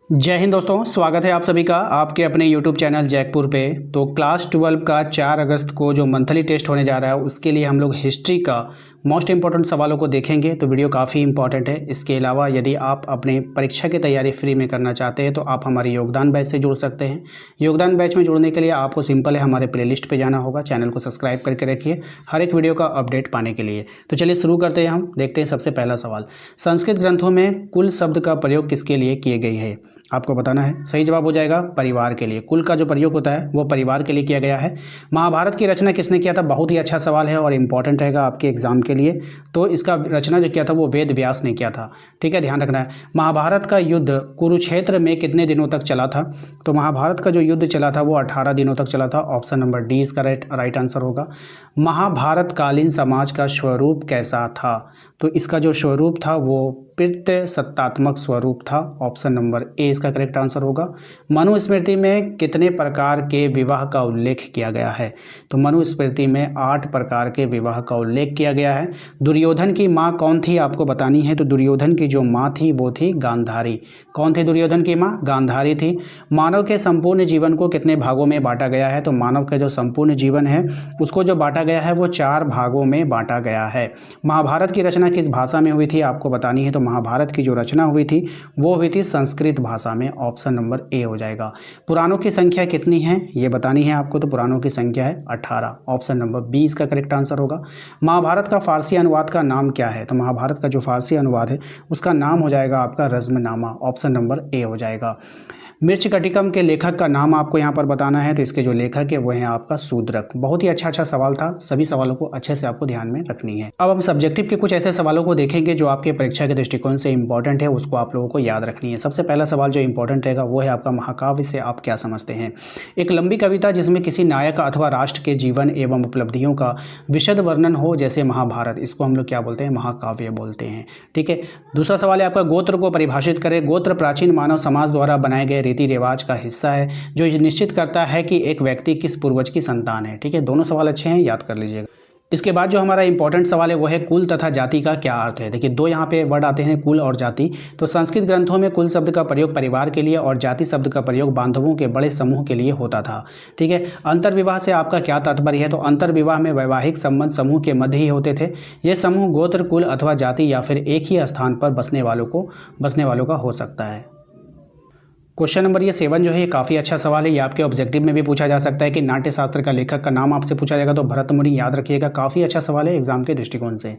जय हिंद दोस्तों, स्वागत है आप सभी का आपके अपने YouTube चैनल जैकपुर पे। तो क्लास 12 का 4 अगस्त को जो मंथली टेस्ट होने जा रहा है उसके लिए हम लोग हिस्ट्री का मोस्ट इंपॉर्टेंट सवालों को देखेंगे। तो वीडियो काफ़ी इंपॉर्टेंट है। इसके अलावा यदि आप अपने परीक्षा की तैयारी फ्री में करना चाहते हैं तो आप हमारे योगदान बैच से जुड़ सकते हैं। योगदान बैच में जुड़ने के लिए आपको सिंपल है, हमारे प्लेलिस्ट पे जाना होगा। चैनल को सब्सक्राइब करके रखिए हर एक वीडियो का अपडेट पाने के लिए। तो चलिए शुरू करते हैं। हम देखते हैं सबसे पहला सवाल, संस्कृत ग्रंथों में कुल शब्द का प्रयोग किसके लिए किए गए हैं? आपको बताना है। सही जवाब हो जाएगा परिवार के लिए। कुल का जो प्रयोग होता है वो परिवार के लिए किया गया है। महाभारत की रचना किसने किया था? बहुत ही अच्छा सवाल है और इंपॉर्टेंट रहेगा आपके एग्जाम के लिए। तो इसका रचना जो किया था वो वेद व्यास ने किया था। ठीक है, ध्यान रखना है। महाभारत का युद्ध कुरुक्षेत्र में कितने दिनों तक चला था? तो महाभारत का जो युद्ध चला था वो 18 दिनों तक चला था। ऑप्शन नंबर डी इसका राइट आंसर होगा। महाभारत कालीन समाज का स्वरूप कैसा था? तो इसका जो स्वरूप था वो पितृ सत्तात्मक स्वरूप था। ऑप्शन नंबर ए इसका करेक्ट आंसर होगा। मनुस्मृति में कितने प्रकार के विवाह का उल्लेख किया गया है? तो मनुस्मृति में 8 प्रकार के विवाह का उल्लेख किया गया है। दुर्योधन की माँ कौन थी आपको बतानी है। तो दुर्योधन की जो माँ थी वो थी गांधारी। कौन थी दुर्योधन की माँ? गांधारी थी। मानव के संपूर्ण जीवन को कितने भागों में बांटा गया है? तो मानव का जो संपूर्ण जीवन है उसको जो बांटा गया है वो 4 भागों में बांटा गया है। महाभारत की रचना किस भाषा में हुई थी आपको बतानी है। तो महाभारत की जो रचना हुई थी वो हुई थी संस्कृत भाषा में। ऑप्शन नंबर ए हो जाएगा। पुराणों की संख्या कितनी है ये बतानी है आपको। तो पुराणों की संख्या है 18। ऑप्शन नंबर बी इसका करेक्ट आंसर होगा। महाभारत का फारसी अनुवाद का नाम क्या है? तो महाभारत का जो फारसी अनुवाद है उसका नाम हो जाएगा आपका रज़्मनामा। ऑप्शन नंबर ए हो जाएगा। मृच्छकटिकम के लेखक का नाम आपको यहाँ पर बताना है। तो इसके जो लेखक है वो है आपका शूद्रक। बहुत ही अच्छा सवाल था। सभी सवालों को अच्छे से आपको ध्यान में रखनी है। अब हम सब्जेक्टिव के कुछ ऐसे सवालों को देखेंगे जो आपके परीक्षा के दृष्टिकोण से इंपॉर्टेंट है, उसको आप लोगों को याद रखनी है। सबसे पहला सवाल जो इंपॉर्टेंट रहेगा वो है आपका महाकाव्य से आप क्या समझते हैं? एक लंबी कविता जिसमें किसी नायक अथवा राष्ट्र के जीवन एवं उपलब्धियों का विशद वर्णन हो, जैसे महाभारत, इसको हम लोग क्या बोलते हैं? महाकाव्य बोलते हैं। ठीक है। दूसरा सवाल है आपका, गोत्र को परिभाषित करें। गोत्र प्राचीन मानव समाज द्वारा बनाए गए रीति रिवाज का हिस्सा है जो ये निश्चित करता है कि एक व्यक्ति किस पूर्वज की संतान है। ठीक है, दोनों सवाल अच्छे हैं, याद कर लीजिएगा। इसके बाद जो हमारा इंपॉर्टेंट सवाल है वो है कुल तथा जाति का क्या अर्थ है। देखिए दो यहाँ पे वर्ड आते हैं, कुल और जाति। तो संस्कृत ग्रंथों में कुल शब्द का प्रयोग परिवार के लिए और जाति शब्द का प्रयोग बांधवों के बड़े समूह के लिए होता था। ठीक है। अंतर्विवाह से आपका क्या तात्पर्य है? तो अंतर्विवाह में वैवाहिक संबंध समूह के मध्य ही होते थे। ये समूह गोत्र, कुल अथवा जाति या फिर एक ही स्थान पर बसने वालों का हो सकता है। क्वेश्चन नंबर ये 7 जो है काफ़ी अच्छा सवाल है। ये आपके ऑब्जेक्टिव में भी पूछा जा सकता है कि नाट्यशास्त्र का लेखक का नाम आपसे पूछा जाएगा तो भरत मुनि याद रखिएगा। काफ़ी अच्छा सवाल है एग्जाम के दृष्टिकोण से।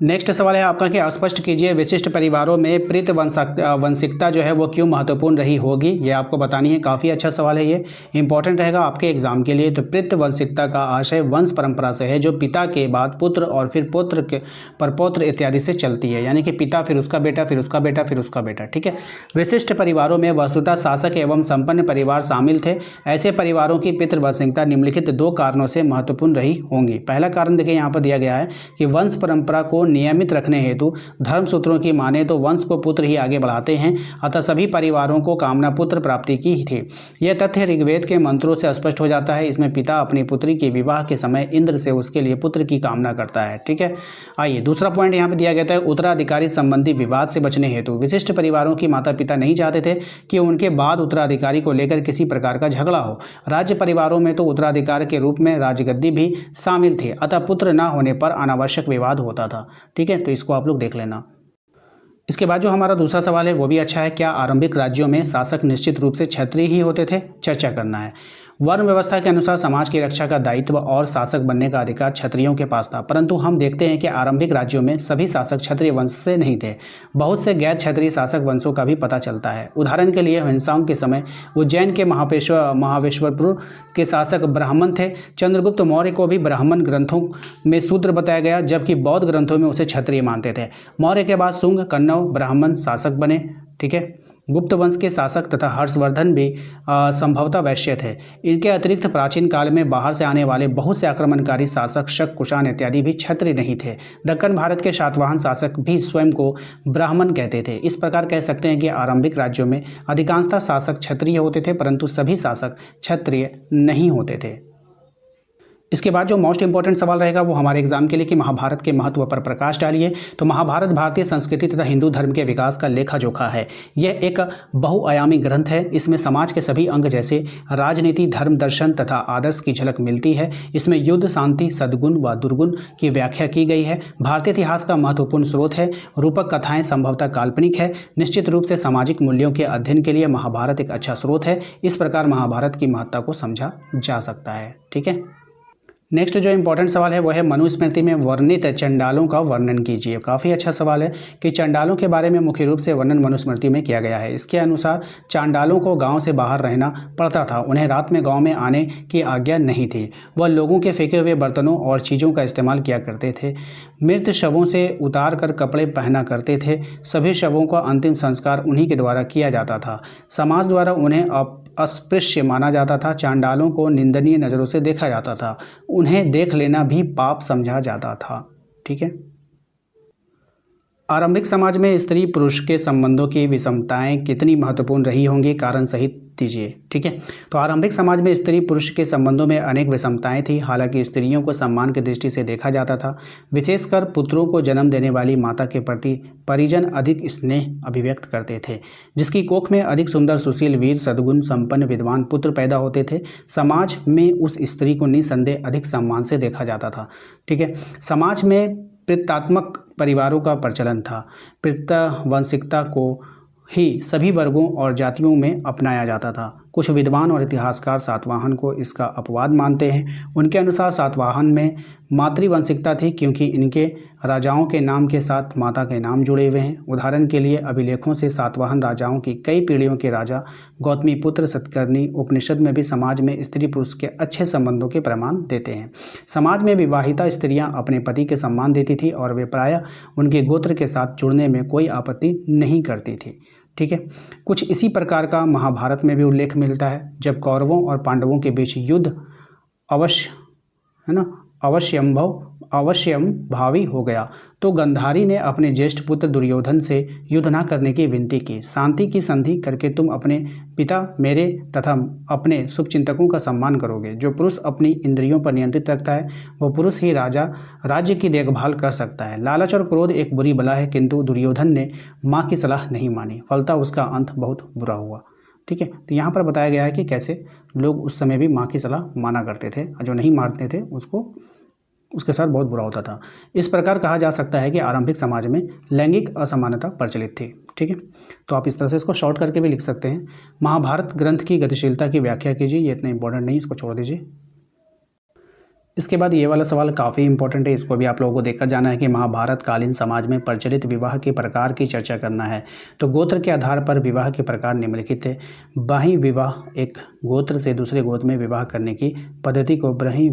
नेक्स्ट सवाल है आपका कि स्पष्ट कीजिए विशिष्ट परिवारों में प्रीत वंशिकता जो है वो क्यों महत्वपूर्ण रही होगी, ये आपको बतानी है। काफ़ी अच्छा सवाल है, ये इंपॉर्टेंट रहेगा आपके एग्जाम के लिए। तो प्रीत वंशिकता का आशय वंश परंपरा से है जो पिता के बाद पुत्र और फिर पुत्र के परपौत्र इत्यादि से चलती है, यानी कि पिता फिर उसका बेटा फिर उसका बेटा फिर उसका बेटा। ठीक है। विशिष्ट परिवारों में वस्तुतः शासक एवं संपन्न परिवार शामिल थे। ऐसे परिवारों की पितृवंशिकता निम्नलिखित 2 कारणों से महत्वपूर्ण रही होंगी। पहला कारण देखिए यहाँ पर दिया गया है कि वंश परंपरा को नियमित रखने हेतु धर्म सूत्रों की माने तो वंश को पुत्र ही आगे बढ़ाते हैं, अतः सभी परिवारों को कामना पुत्र प्राप्ति की ही थी। यह तथ्य ऋग्वेद के मंत्रों से स्पष्ट हो जाता है। इसमें पिता अपनी पुत्री के विवाह के समय इंद्र से उसके लिए पुत्र की कामना करता है। ठीक है। आइए दूसरा पॉइंट यहाँ पे दिया गया है, उत्तराधिकारी संबंधी विवाद से बचने हेतु विशिष्ट परिवारों की माता पिता नहीं चाहते थे कि उनके बाद उत्तराधिकारी को लेकर किसी प्रकार का झगड़ा हो। राज्य परिवारों में तो उत्तराधिकार के रूप में राजगद्दी भी शामिल थी, अतः पुत्र न होने पर अनावश्यक विवाद होता था। ठीक है, तो इसको आप लोग देख लेना। इसके बाद जो हमारा दूसरा सवाल है वो भी अच्छा है, क्या आरंभिक राज्यों में शासक निश्चित रूप से क्षत्रिय ही होते थे? चर्चा करना है। वर्ण व्यवस्था के अनुसार समाज की रक्षा का दायित्व और शासक बनने का अधिकार क्षत्रियों के पास था, परंतु हम देखते हैं कि आरंभिक राज्यों में सभी शासक क्षत्रिय वंश से नहीं थे। बहुत से गैर क्षत्रिय शासक वंशों का भी पता चलता है। उदाहरण के लिए हिंसाओं के समय उज्जैन के महाबलेश्वरपुर के शासक ब्राह्मण थे। चंद्रगुप्त मौर्य को भी ब्राह्मण ग्रंथों में शूद्र बताया गया, जबकि बौद्ध ग्रंथों में उसे क्षत्रिय मानते थे। मौर्य के बाद शुंग, कन्नौज ब्राह्मण शासक बने। ठीक है। गुप्त वंश के शासक तथा हर्षवर्धन भी संभवतः वैश्य थे। इनके अतिरिक्त प्राचीन काल में बाहर से आने वाले बहुत से आक्रमणकारी शासक शक, कुषाण इत्यादि भी क्षत्रिय नहीं थे। दक्कन भारत के सातवाहन शासक भी स्वयं को ब्राह्मण कहते थे। इस प्रकार कह सकते हैं कि आरंभिक राज्यों में अधिकांशतः शासक क्षत्रिय होते थे, परंतु सभी शासक क्षत्रिय नहीं होते थे। इसके बाद जो मोस्ट इंपॉर्टेंट सवाल रहेगा वो हमारे एग्जाम के लिए कि महाभारत के महत्व पर प्रकाश डालिए। तो महाभारत भारतीय संस्कृति तथा हिंदू धर्म के विकास का लेखा जोखा है। यह एक बहुआयामी ग्रंथ है। इसमें समाज के सभी अंग जैसे राजनीति, धर्म, दर्शन तथा आदर्श की झलक मिलती है। इसमें युद्ध, शांति, सद्गुण व दुर्गुण की व्याख्या की गई है। भारतीय इतिहास का महत्वपूर्ण स्रोत है। रूपक कथाएं संभवतः काल्पनिक है। निश्चित रूप से सामाजिक मूल्यों के अध्ययन के लिए महाभारत एक अच्छा स्रोत है। इस प्रकार महाभारत की महत्ता को समझा जा सकता है। ठीक है। नेक्स्ट जो इंपॉर्टेंट सवाल है वो है मनुस्मृति में वर्णित चंडालों का वर्णन कीजिए। काफ़ी अच्छा सवाल है कि चंडालों के बारे में मुख्य रूप से वर्णन मनुस्मृति में किया गया है। इसके अनुसार चांडालों को गांव से बाहर रहना पड़ता था। उन्हें रात में गांव में आने की आज्ञा नहीं थी। वह लोगों के फेंके हुए बर्तनों और चीज़ों का इस्तेमाल किया करते थे। मृत शवों से उतार कर कपड़े पहना करते थे। सभी शवों का अंतिम संस्कार उन्हीं के द्वारा किया जाता था। समाज द्वारा उन्हें अस्पृश्य माना जाता था। चांडालों को निंदनीय नज़रों से देखा जाता था। उन्हें देख लेना भी पाप समझा जाता था। ठीक है। आरंभिक समाज में स्त्री पुरुष के संबंधों की विषमताएं कितनी महत्वपूर्ण रही होंगी, कारण सहित दीजिए। ठीक है। तो आरंभिक समाज में स्त्री पुरुष के संबंधों में अनेक विषमताएं थी। हालांकि स्त्रियों को सम्मान की दृष्टि से देखा जाता था। विशेषकर पुत्रों को जन्म देने वाली माता के प्रति परिजन अधिक स्नेह अभिव्यक्त करते थे। जिसकी कोख में अधिक सुंदर, सुशील, वीर, सद्गुण संपन्न विद्वान पुत्र पैदा होते थे। समाज में उस स्त्री को निसंदेह अधिक सम्मान से देखा जाता था। ठीक है। समाज में पितृत्वात्मक परिवारों का प्रचलन था। पितृवंशिकता को ही सभी वर्गों और जातियों में अपनाया जाता था। कुछ विद्वान और इतिहासकार सातवाहन को इसका अपवाद मानते हैं। उनके अनुसार सातवाहन में मातृवंशिकता थी, क्योंकि इनके राजाओं के नाम के साथ माता के नाम जुड़े हुए हैं। उदाहरण के लिए अभिलेखों से सातवाहन राजाओं की कई पीढ़ियों के राजा गौतमीपुत्र, सतकर्णी उपनिषद में भी समाज में स्त्री पुरुष के अच्छे संबंधों के प्रमाण देते हैं। समाज में विवाहिता स्त्रियां अपने पति के सम्मान देती थी और वे प्रायः उनके गोत्र के साथ जुड़ने में कोई आपत्ति नहीं करती थी। ठीक है। कुछ इसी प्रकार का महाभारत में भी उल्लेख मिलता है। जब कौरवों और पांडवों के बीच युद्ध अवश्यम भावी हो गया तो गंधारी ने अपने ज्येष्ठ पुत्र दुर्योधन से युद्ध न करने की विनती की। शांति की संधि करके तुम अपने पिता, मेरे तथा अपने शुभचिंतकों का सम्मान करोगे। जो पुरुष अपनी इंद्रियों पर नियंत्रित रखता है वो पुरुष ही राज्य की देखभाल कर सकता है। लालच और क्रोध एक बुरी बला है, किंतु दुर्योधन ने माँ की सलाह नहीं मानी, फलतः उसका अंत बहुत बुरा हुआ। ठीक है। तो यहाँ पर बताया गया है कि कैसे लोग उस समय भी माँ की सलाह माना करते थे, जो नहीं मानते थे उसके साथ बहुत बुरा होता था। इस प्रकार कहा जा सकता है कि आरंभिक समाज में लैंगिक असमानता प्रचलित थी। ठीक है। तो आप इस तरह से इसको शॉर्ट करके भी लिख सकते हैं। महाभारत ग्रंथ की गतिशीलता की व्याख्या कीजिए। ये इतना इंपॉर्टेंट नहीं, इसको छोड़ दीजिए। इसके बाद ये वाला सवाल काफ़ी इंपॉर्टेंट है, इसको भी आप लोगों को देखकर जाना है कि महाभारत कालीन समाज में प्रचलित विवाह के प्रकार की चर्चा करना है। तो गोत्र के आधार पर विवाह के प्रकार निम्नलिखित थे। बाह्य विवाह, एक गोत्र से दूसरे गोत्र में विवाह करने की पद्धति को बाह्य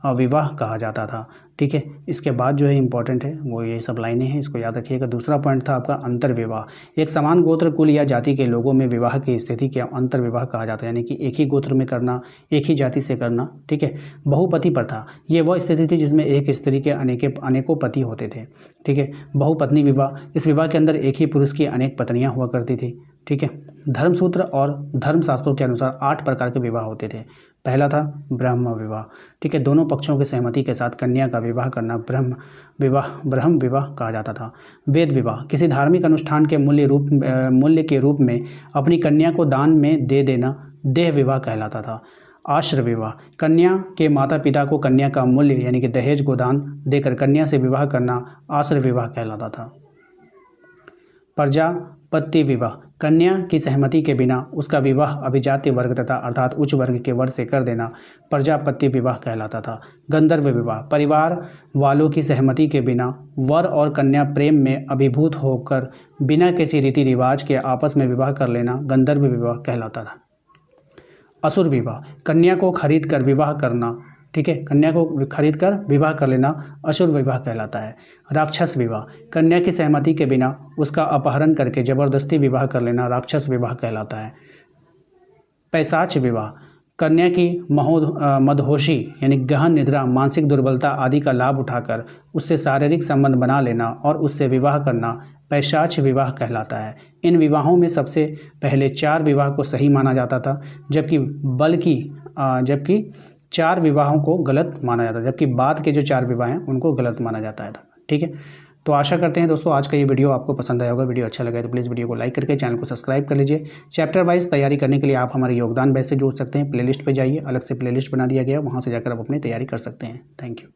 विवाह कहा जाता था। ठीक है। इसके बाद जो है इंपॉर्टेंट है वो ये सब लाइनें हैं, इसको याद रखिएगा। दूसरा पॉइंट था आपका अंतर्विवाह। एक समान गोत्र, कुल या जाति के लोगों में विवाह की स्थिति के अंतर्विवाह कहा जाता है, यानी कि एक ही गोत्र में करना, एक ही जाति से करना। ठीक है। बहुपति प्रथा, ये वह स्थिति थी जिसमें एक स्त्री के अनेकों पति होते थे। ठीक है। बहुपत्नी विवाह, इस विवाह के अंदर एक ही पुरुष की अनेक पत्नियां हुआ करती थी। ठीक है। धर्मसूत्र और धर्मशास्त्रों के अनुसार 8 प्रकार के विवाह होते थे। पहला था ब्रह्म विवाह। ठीक है। दोनों पक्षों की सहमति के साथ कन्या का विवाह करना ब्रह्म विवाह कहा जाता था। वेद विवाह, किसी धार्मिक अनुष्ठान के मूल्य के रूप में अपनी कन्या को दान में दे देना देह विवाह कहलाता था। आश्रय विवाह, कन्या के माता पिता को कन्या का मूल्य यानी कि दहेज को दान देकर कन्या से विवाह करना आश्रय विवाह कहलाता था। प्रजापत्य विवाह, कन्या की सहमति के बिना उसका विवाह अभिजात्य वर्ग तथा अर्थात उच्च वर्ग के वर से कर देना प्रजापत्य विवाह कहलाता था। गंधर्व विवाह, परिवार वालों की सहमति के बिना वर और कन्या प्रेम में अभिभूत होकर बिना किसी रीति रिवाज के आपस में विवाह कर लेना गंधर्व विवाह कहलाता था। असुर विवाह, कन्या को खरीद कर विवाह करना। ठीक है। कन्या को खरीद कर विवाह कर लेना असुर विवाह कहलाता है। राक्षस विवाह, कन्या की सहमति के बिना उसका अपहरण करके जबरदस्ती विवाह कर लेना राक्षस विवाह कहलाता है। पैशाच विवाह, कन्या की मदहोशी यानी गहन निद्रा, मानसिक दुर्बलता आदि का लाभ उठाकर उससे शारीरिक संबंध बना लेना और उससे विवाह करना पैशाच विवाह कहलाता है। इन विवाहों में सबसे पहले 4 विवाह को सही माना जाता था, जबकि 4 विवाहों को गलत माना जाता है, जबकि बाद के जो 4 विवाह हैं उनको गलत माना जाता है। ठीक है, तो आशा करते हैं दोस्तों आज का ये वीडियो आपको पसंद आया होगा। वीडियो अच्छा लगा तो प्लीज़ वीडियो को लाइक करके चैनल को सब्सक्राइब कर लीजिए। चैप्टर वाइज तैयारी करने के लिए आप हमारे योगदान बैच से जुड़ सकते हैं। प्लेलिस्ट पे जाइए, अलग से प्लेलिस्ट बना दिया गया, वहाँ से जाकर आप अपनी तैयारी कर सकते हैं। Thank you.